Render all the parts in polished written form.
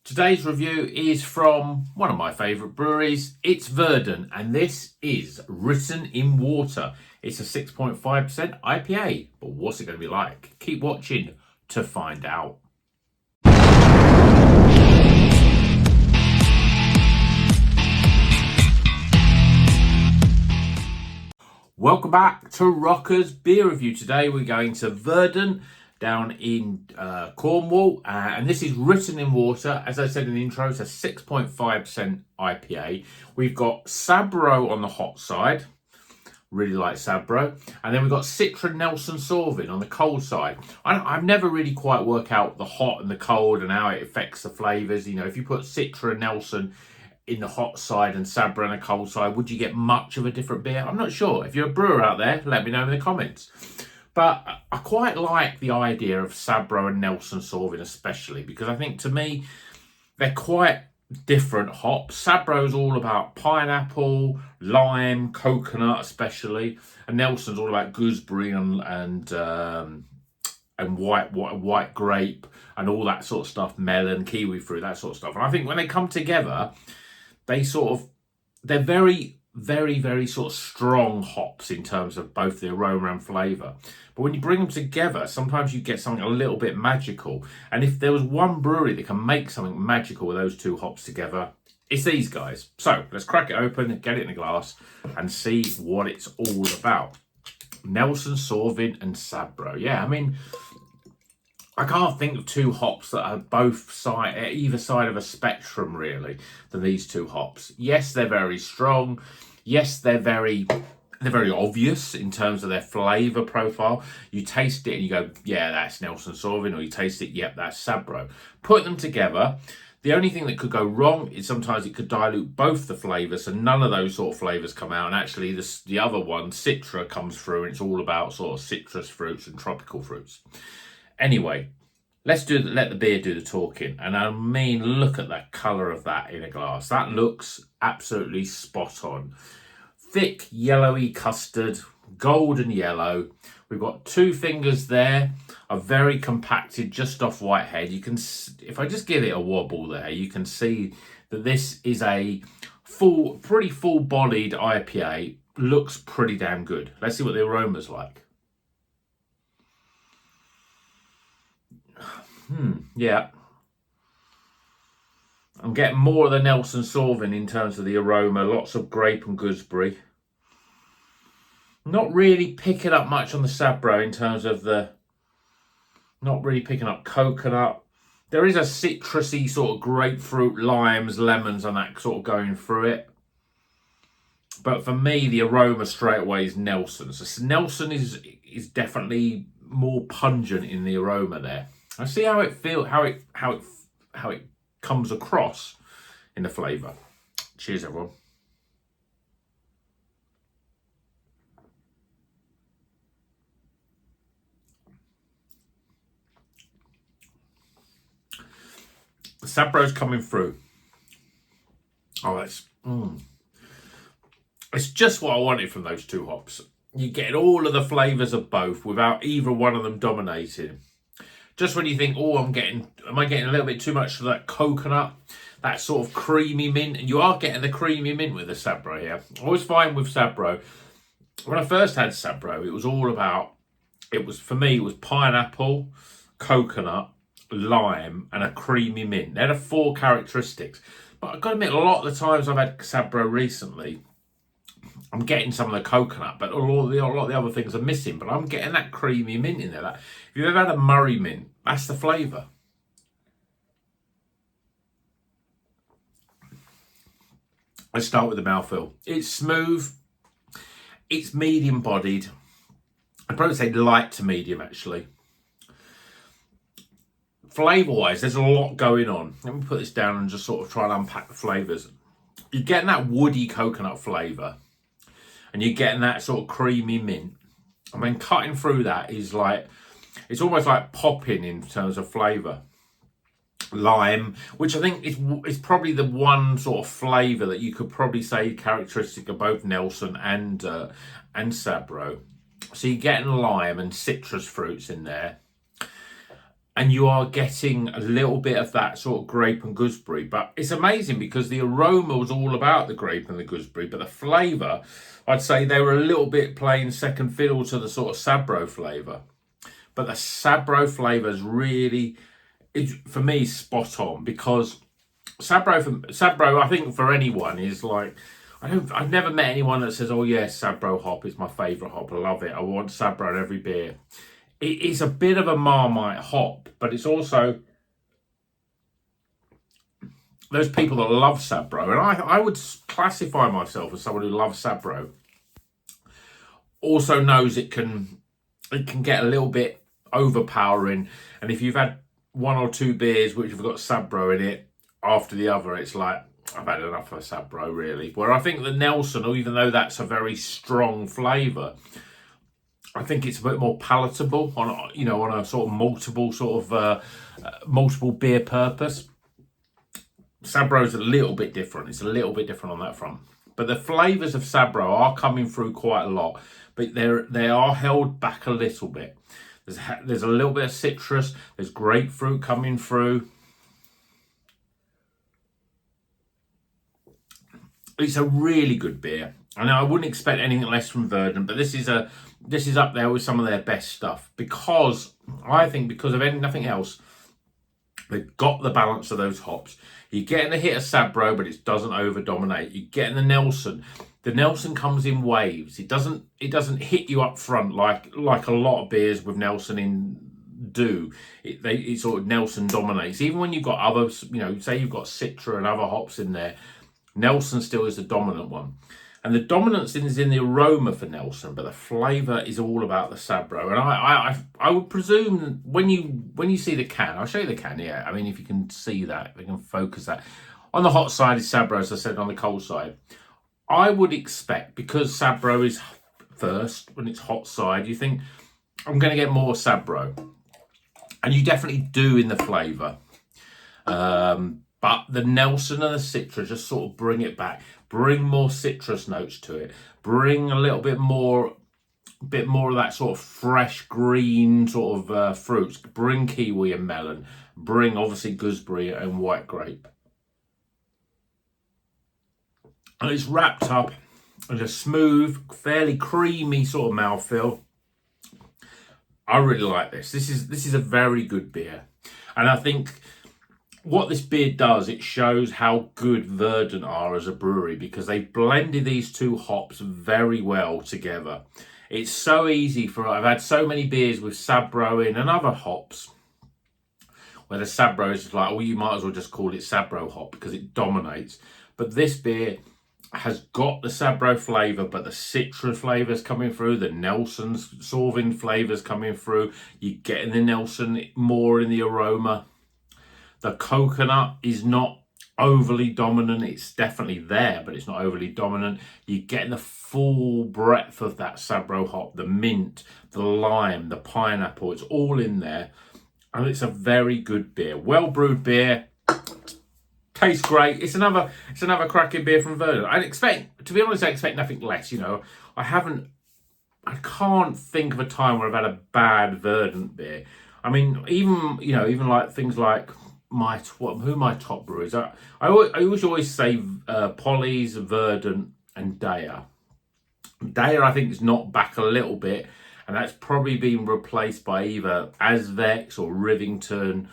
Today's review is from one of my favourite breweries. It's Verdant, and this is Written in Water. It's a 6.5% IPA, but what's it going to be like? Keep watching to find out. Welcome back to Rocker's Beer Review. Today we're going to Verdant down in Cornwall, and this is Written in Water. As I said in the intro, it's a 6.5% IPA. We've got Sabro on the hot side, really like Sabro, and then we've got Citra Nelson Sauvin on the cold side. I've never really quite worked out the hot and the cold and how it affects the flavours. You know, if you put Citra Nelson in the hot side and Sabro on the cold side, would you get much of a different beer? I'm not sure. If you're a brewer out there, let me know in the comments. But I quite like the idea of Sabro and Nelson Sauvin especially, because I think to me they're quite different hops. Sabro's all about pineapple, lime, coconut especially, and Nelson's all about gooseberry and white grape and all that sort of stuff, melon, kiwi fruit, that sort of stuff. And I think when they come together, they're very, very sort of strong hops in terms of both the aroma and flavour. But when you bring them together, sometimes you get something a little bit magical. And if there was one brewery that can make something magical with those two hops together, it's these guys. So let's crack it open, get it in a glass, and see what it's all about. Nelson Sauvin and Sabro. Yeah, I mean, I can't think of two hops that are either side of a spectrum really than these two hops. Yes, they're very strong. Yes, they're very obvious in terms of their flavour profile. You taste it and you go, yeah, that's Nelson Sauvin, or you taste it, yep, that's Sabro. Put them together. The only thing that could go wrong is sometimes it could dilute both the flavours, and none of those sort of flavours come out. And actually, the other one, Citra, comes through, and it's all about sort of citrus fruits and tropical fruits. Anyway, let the beer do the talking. And I mean, look at the colour of that in a glass. That looks absolutely spot on. Thick, yellowy custard, golden yellow. We've got two fingers there, are very compacted, just off whitehead. You can, if I just give it a wobble there, you can see that this is a pretty full-bodied IPA. Looks pretty damn good. Let's see what the aroma's like. Yeah. I'm getting more of the Nelson Sauvin in terms of the aroma. Lots of grape and gooseberry. Not really picking up much on the Sabro in terms of not really picking up coconut. There is a citrusy sort of grapefruit, limes, lemons and that sort of going through it. But for me, the aroma straight away is Nelson. So Nelson is definitely more pungent in the aroma there. I see how it feels, how it comes across in the flavour. Cheers, everyone. The Sabro's coming through. Oh, it's just what I wanted from those two hops. You get all of the flavours of both without either one of them dominating. Just when you think, oh, am I getting a little bit too much of that coconut, that sort of creamy mint? And you are getting the creamy mint with the Sabro here. I always find with Sabro, when I first had Sabro, it was all about, for me, it was pineapple, coconut, lime, and a creamy mint. They're the four characteristics. But I've got to admit, a lot of the times I've had Sabro recently, I'm getting some of the coconut, but a lot of the other things are missing. But I'm getting that creamy mint in there. If you've ever had a Murray mint, that's the flavour. Let's start with the mouthfeel. It's smooth. It's medium-bodied. I'd probably say light to medium, actually. Flavour-wise, there's a lot going on. Let me put this down and just sort of try and unpack the flavours. You're getting that woody coconut flavour. And you're getting that sort of creamy mint. I mean, cutting through that is like, it's almost like popping in terms of flavour. Lime, which I think is probably the one sort of flavour that you could probably say characteristic of both Nelson and Sabro. So you're getting lime and citrus fruits in there. and you are getting a little bit of that sort of grape and gooseberry. But it's amazing because the aroma was all about the grape and the gooseberry, but the flavour, I'd say they were a little bit playing second fiddle to the sort of Sabro flavour. But the Sabro flavour is really, for me, spot on, because Sabro, I think for anyone is like, I've never met anyone that says, oh yes, Sabro hop is my favourite hop. I love it. I want Sabro in every beer. It is a bit of a Marmite hop, but it's also those people that love Sabro, and I would classify myself as someone who loves Sabro. Also knows it can get a little bit overpowering, and if you've had one or two beers which have got Sabro in it after the other, it's like, I've had enough of Sabro, really. Where I think the Nelson, even though that's a very strong flavour, I think it's a bit more palatable on a sort of multiple beer purpose. Sabro's a little bit different. It's a little bit different on that front. But the flavours of Sabro are coming through quite a lot, but they are held back a little bit. There's a little bit of citrus. There's grapefruit coming through. It's a really good beer. I know I wouldn't expect anything less from Verdant, but this is up there with some of their best stuff, because I think because of nothing else, they've got the balance of those hops. You're getting a hit of Sabro, but it doesn't over dominate. You're getting the Nelson. The Nelson comes in waves. It doesn't hit you up front like a lot of beers with Nelson in do. It sort of Nelson dominates. Even when you've got others, say you've got Citra and other hops in there, Nelson still is the dominant one. And the dominance is in the aroma for Nelson, but the flavour is all about the Sabro. And I would presume when you see the can, I'll show you the can, yeah. I mean, if you can see that, if you can focus that. On the hot side is Sabro, as I said, on the cold side. I would expect, because Sabro is first, when it's hot side, you think, I'm going to get more Sabro. And you definitely do in the flavour. But the Nelson and the Citra just sort of bring it back, bring more citrus notes to it, bring a little bit more of that sort of fresh green sort of fruits, bring kiwi and melon, bring obviously gooseberry and white grape. And it's wrapped up in a smooth, fairly creamy sort of mouthfeel. I really like this. This is a very good beer. And I think what this beer does, it shows how good Verdant are as a brewery, because they've blended these two hops very well together. It's so easy I've had so many beers with Sabro in and other hops where the Sabro is like, well, you might as well just call it Sabro hop because it dominates. But this beer has got the Sabro flavour, but the citrus flavours coming through, the Nelson's Sauvin flavours coming through. You're getting the Nelson more in the aroma. The coconut is not overly dominant. It's definitely there, but it's not overly dominant. You're getting the full breadth of that Sabro hop, the mint, the lime, the pineapple. It's all in there. And it's a very good beer. Well brewed beer. Tastes great. It's another cracking beer from Verdant. I expect nothing less. I can't think of a time where I've had a bad Verdant beer. I mean, even like things like my top brewers. I always say Polly's, Verdant, and Daya. Daya, I think, is knocked back a little bit, and that's probably been replaced by either Asvex or Rivington,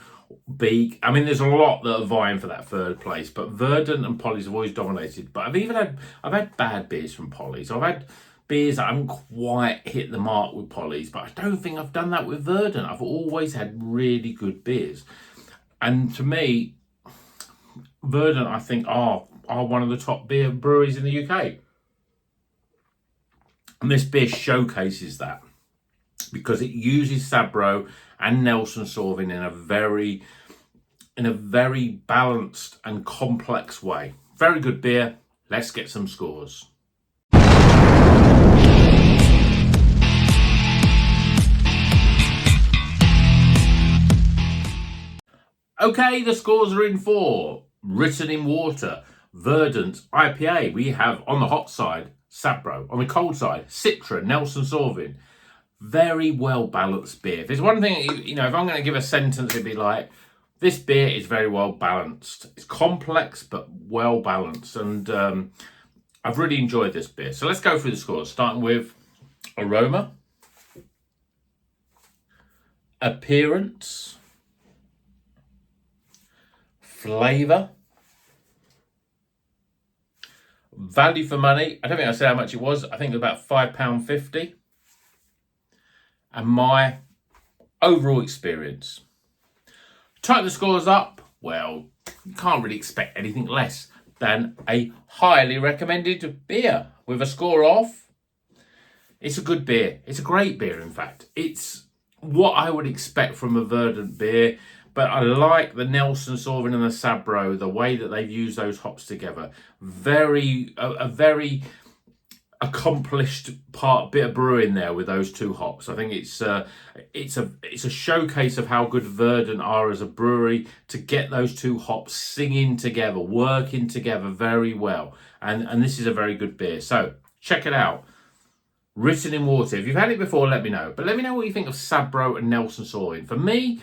Beak. I mean, there's a lot that are vying for that third place, but Verdant and Polly's have always dominated. But I've had bad beers from Polly's. I've had beers that haven't quite hit the mark with Polly's, but I don't think I've done that with Verdant. I've always had really good beers. And to me, Verdant, I think, are one of the top beer breweries in the UK. And this beer showcases that, because it uses Sabro and Nelson Sauvin in a very balanced and complex way. Very good beer. Let's get some scores. Okay, the scores are in for Written in Water, Verdant IPA. We have on the hot side, Sabro. On the cold side, Citra, Nelson Sauvin. Very well balanced beer. If there's one thing, you know, if I'm going to give a sentence, it'd be like, this beer is very well balanced. It's complex, but well balanced. And I've really enjoyed this beer. So let's go through the scores, starting with aroma, appearance, flavour, value for money. I don't think I said how much it was. I think it was about £5.50. And my overall experience. Type the scores up. Well, you can't really expect anything less than a highly recommended beer with a score of. It's a good beer. It's a great beer, in fact. It's what I would expect from a Verdant beer, but I like the Nelson Sauvin and the Sabro, the way that they've used those hops together. A very accomplished bit of brewing there with those two hops. I think it's a showcase of how good Verdant are as a brewery to get those two hops singing together, working together very well. And this is a very good beer. So check it out. Written in water. If you've had it before, let me know. But let me know what you think of Sabro and Nelson Sauvin. For me,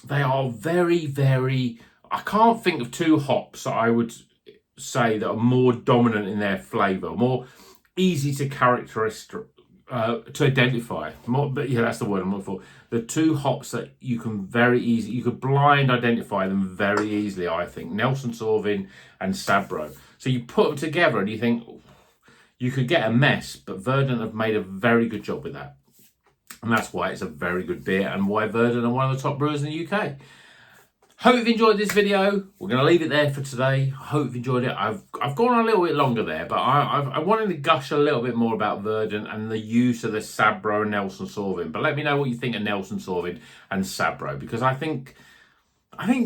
they are very, very... I can't think of two hops that I would say that are more dominant in their flavour, more easy to to identify. But yeah, that's the word I'm looking for. The two hops that you could blind identify them very easily, I think. Nelson Sauvin and Sabro. So you put them together and you think you could get a mess, but Verdant have made a very good job with that. And that's why it's a very good beer and why Verdant are one of the top brewers in the UK. Hope you've enjoyed this video. We're going to leave it there for today. I hope you've enjoyed it. I've gone on a little bit longer there, but I wanted to gush a little bit more about Verdant and the use of the Sabro and Nelson Sauvin. But let me know what you think of Nelson Sauvin and Sabro, because I think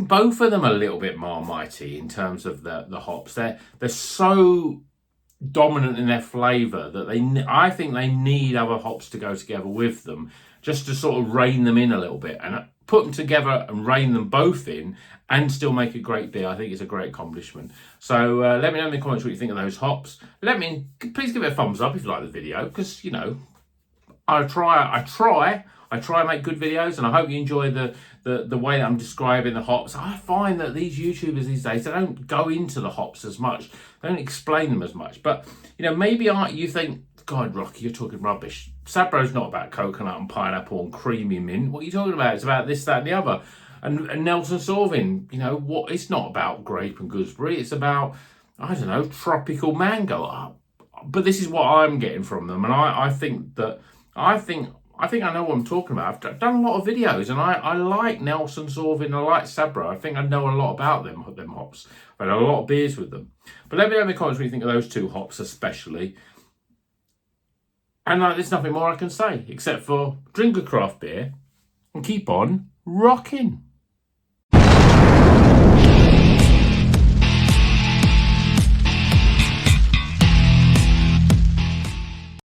both of them are a little bit marmitey in terms of the hops. They're so dominant in their flavour that I think they need other hops to go together with them, just to sort of rein them in a little bit, and put them together and rein them both in and still make a great beer. I think it's a great accomplishment. So let me know in the comments what you think of those hops. Please give it a thumbs up if you like the video, because, you know, I try and make good videos, and I hope you enjoy the way that I'm describing the hops. I find that these YouTubers these days, they don't go into the hops as much. They don't explain them as much. But, you know, maybe you think, God, Rocky, you're talking rubbish. Sabro's not about coconut and pineapple and creamy mint. What are you talking about? It's about this, that, and the other. And Nelson Sauvin, you know, it's not about grape and gooseberry. It's about, I don't know, tropical mango. But this is what I'm getting from them. And I think I know what I'm talking about. I've done a lot of videos, and I like Nelson Sauvin. I like Sabro. I think I know a lot about them hops. I've had a lot of beers with them. But let me know in the comments what you think of those two hops especially. And there's nothing more I can say except for drink a craft beer and keep on rocking.